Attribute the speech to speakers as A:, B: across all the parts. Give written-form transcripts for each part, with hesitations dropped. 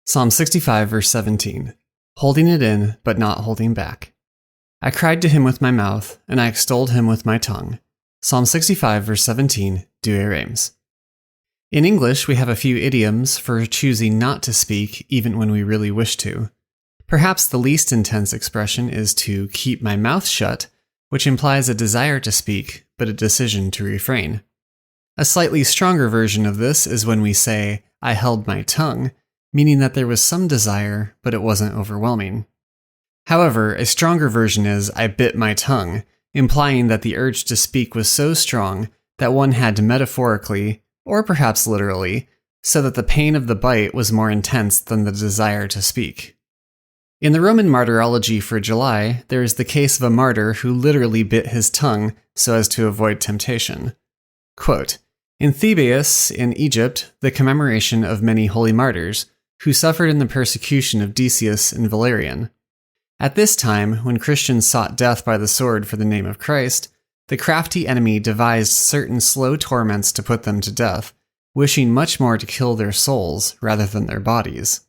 A: Psalm 65, verse 17. Holding it in, but not holding back. I cried to him with my mouth, and I extolled him with my tongue. Psalm 65, verse 17, Douay Rheims. In English, we have a few idioms for choosing not to speak even when we really wish to. Perhaps the least intense expression is to keep my mouth shut, which implies a desire to speak, but a decision to refrain. A slightly stronger version of this is when we say, I held my tongue, meaning that there was some desire, but it wasn't overwhelming. However, a stronger version is, I bit my tongue, implying that the urge to speak was so strong that one had to metaphorically, or perhaps literally, so that the pain of the bite was more intense than the desire to speak. In the Roman martyrology for July, there is the case of a martyr who literally bit his tongue so as to avoid temptation. Quote, in Thebais, in Egypt, the commemoration of many holy martyrs, who suffered in the persecution of Decius and Valerian. At this time, when Christians sought death by the sword for the name of Christ, the crafty enemy devised certain slow torments to put them to death, wishing much more to kill their souls rather than their bodies.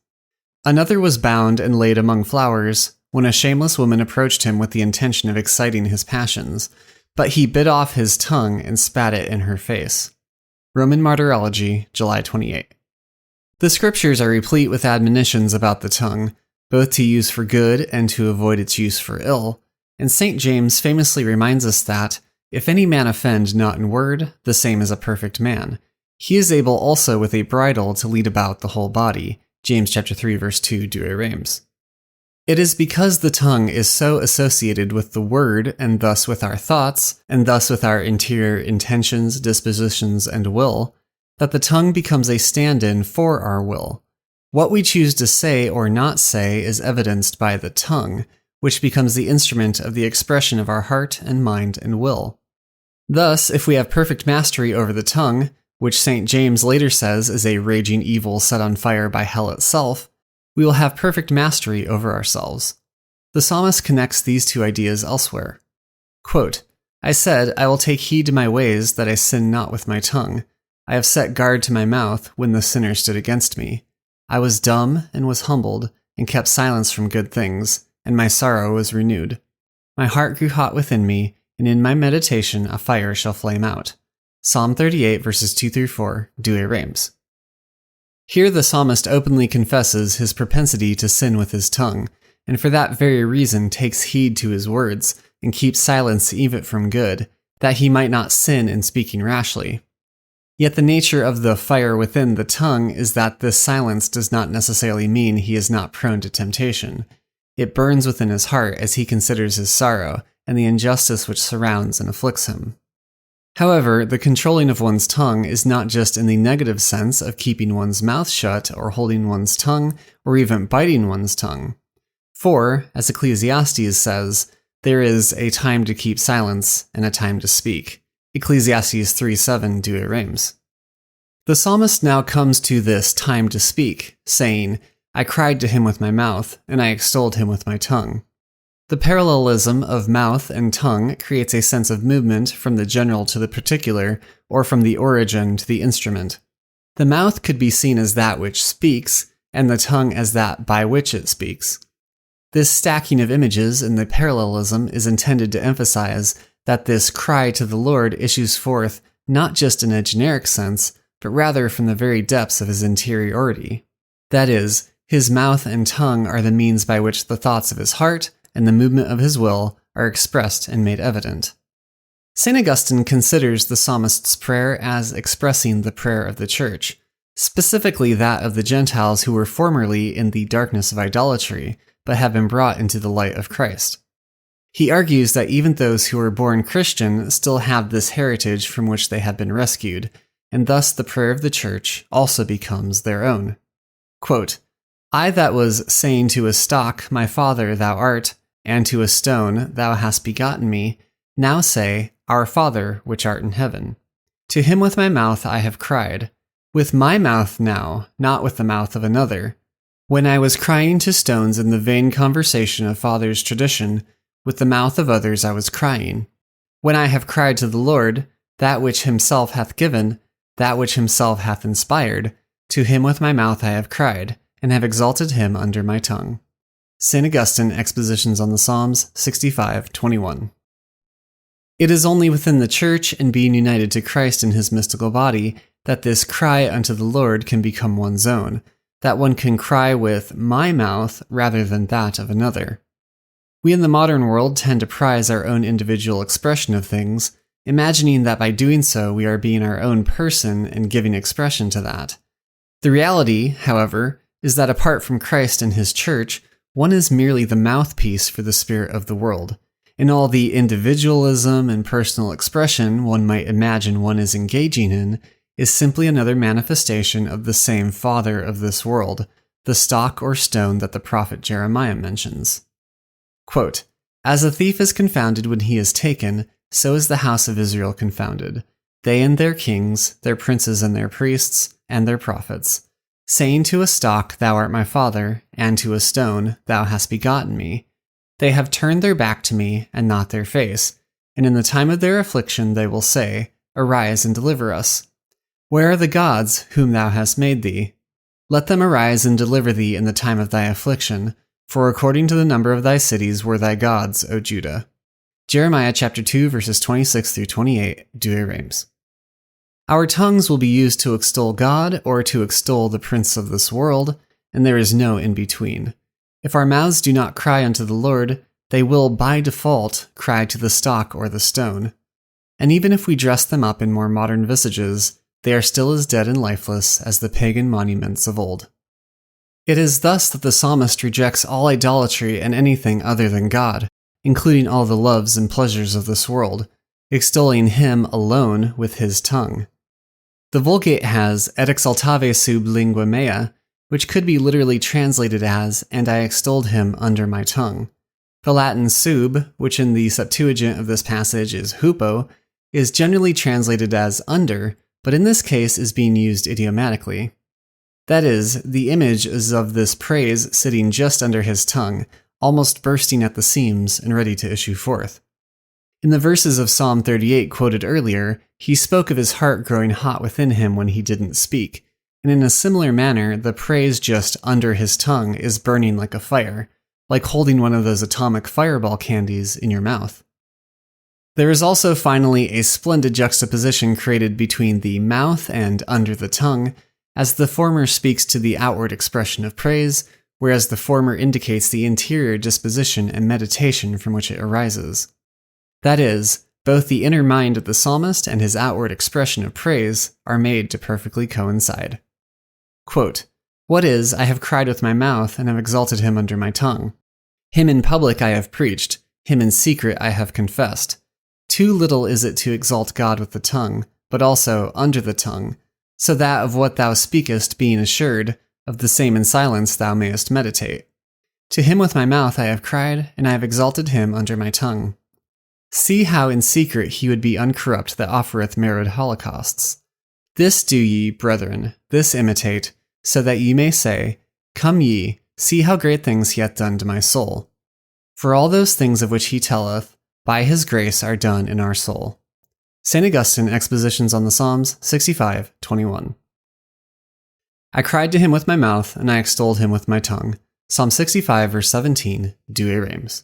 A: Another was bound and laid among flowers, when a shameless woman approached him with the intention of exciting his passions, but he bit off his tongue and spat it in her face. Roman Martyrology, July 28. The scriptures are replete with admonitions about the tongue, both to use for good and to avoid its use for ill, and St. James famously reminds us that, if any man offend not in word, the same is a perfect man. He is able also with a bridle to lead about the whole body. James chapter 3, verse 2, Douay Rheims. It is because the tongue is so associated with the word, and thus with our thoughts, and thus with our interior intentions, dispositions, and will, that the tongue becomes a stand-in for our will. What we choose to say or not say is evidenced by the tongue, which becomes the instrument of the expression of our heart and mind and will. Thus, if we have perfect mastery over the tongue, which St. James later says is a raging evil set on fire by hell itself, we will have perfect mastery over ourselves. The psalmist connects these two ideas elsewhere. Quote, I said, I will take heed to my ways that I sin not with my tongue. I have set guard to my mouth when the sinner stood against me. I was dumb and was humbled, and kept silence from good things, and my sorrow was renewed. My heart grew hot within me, and in my meditation a fire shall flame out. Psalm 38, verses 2-4, Douay Rheims. Here the psalmist openly confesses his propensity to sin with his tongue, and for that very reason takes heed to his words, and keeps silence even from good, that he might not sin in speaking rashly. Yet the nature of the fire within the tongue is that this silence does not necessarily mean he is not prone to temptation. It burns within his heart as he considers his sorrow and the injustice which surrounds and afflicts him. However, the controlling of one's tongue is not just in the negative sense of keeping one's mouth shut or holding one's tongue or even biting one's tongue. For, as Ecclesiastes says, there is a time to keep silence and a time to speak. Ecclesiastes 3:7, Douay Rheims. The psalmist now comes to this time to speak, saying, I cried to him with my mouth, and I extolled him with my tongue. The parallelism of mouth and tongue creates a sense of movement from the general to the particular, or from the origin to the instrument. The mouth could be seen as that which speaks, and the tongue as that by which it speaks. This stacking of images in the parallelism is intended to emphasize that this cry to the Lord issues forth not just in a generic sense, but rather from the very depths of his interiority. That is, his mouth and tongue are the means by which the thoughts of his heart and the movement of his will are expressed and made evident. St. Augustine considers the psalmist's prayer as expressing the prayer of the church, specifically that of the Gentiles who were formerly in the darkness of idolatry, but have been brought into the light of Christ. He argues that even those who are born Christian still have this heritage from which they have been rescued, and thus the prayer of the church also becomes their own. Quote, I that was saying to a stock, my father thou art, and to a stone, thou hast begotten me, now say, Our Father, which art in heaven. To him with my mouth I have cried, with my mouth now, not with the mouth of another. When I was crying to stones in the vain conversation of fathers' tradition, with the mouth of others I was crying. When I have cried to the Lord, that which himself hath given, that which himself hath inspired, to him with my mouth I have cried, and have exalted him under my tongue. St. Augustine, Expositions on the Psalms, 65:21. It is only within the Church and being united to Christ in his mystical body that this cry unto the Lord can become one's own, that one can cry with my mouth rather than that of another. We in the modern world tend to prize our own individual expression of things, imagining that by doing so we are being our own person and giving expression to that. The reality, however, is that apart from Christ and his Church, one is merely the mouthpiece for the spirit of the world, and all the individualism and personal expression one might imagine one is engaging in is simply another manifestation of the same father of this world, the stock or stone that the prophet Jeremiah mentions. Quote, "As a thief is confounded when he is taken, so is the house of Israel confounded, they and their kings, their princes and their priests, and their prophets, saying to a stock, Thou art my father, and to a stone, Thou hast begotten me. They have turned their back to me, and not their face, and in the time of their affliction they will say, Arise and deliver us. Where are the gods whom thou hast made thee? Let them arise and deliver thee in the time of thy affliction, for according to the number of thy cities were thy gods, O Judah." Jeremiah chapter 2, verses 26 through 28, Douay Rheims. Our tongues will be used to extol God or to extol the prince of this world, and there is no in between. If our mouths do not cry unto the Lord, they will, by default, cry to the stock or the stone. And even if we dress them up in more modern visages, they are still as dead and lifeless as the pagan monuments of old. It is thus that the psalmist rejects all idolatry and anything other than God, including all the loves and pleasures of this world, extolling him alone with his tongue. The Vulgate has et exaltave sub lingua mea, which could be literally translated as, and I extolled him under my tongue. The Latin sub, which in the Septuagint of this passage is hupo, is generally translated as under, but in this case is being used idiomatically. That is, the image is of this praise sitting just under his tongue, almost bursting at the seams and ready to issue forth. In the verses of Psalm 38 quoted earlier, he spoke of his heart growing hot within him when he didn't speak, and in a similar manner, the praise just under his tongue is burning like a fire, like holding one of those atomic fireball candies in your mouth. There is also finally a splendid juxtaposition created between the mouth and under the tongue, as the former speaks to the outward expression of praise, whereas the former indicates the interior disposition and meditation from which it arises. That is, both the inner mind of the psalmist and his outward expression of praise are made to perfectly coincide. Quote, "What is, I have cried with my mouth, and have exalted him under my tongue. Him in public I have preached, him in secret I have confessed. Too little is it to exalt God with the tongue, but also under the tongue, so that of what thou speakest being assured, of the same in silence thou mayest meditate. To him with my mouth I have cried, and I have exalted him under my tongue. See how in secret he would be uncorrupt that offereth marrowed holocausts. This do ye, brethren, this imitate, so that ye may say, Come ye, see how great things he hath done to my soul. For all those things of which he telleth, by his grace are done in our soul." St. Augustine, Expositions on the Psalms, 65:21. I cried to him with my mouth, and I extolled him with my tongue. Psalm 65, verse 17, Douay Rheims.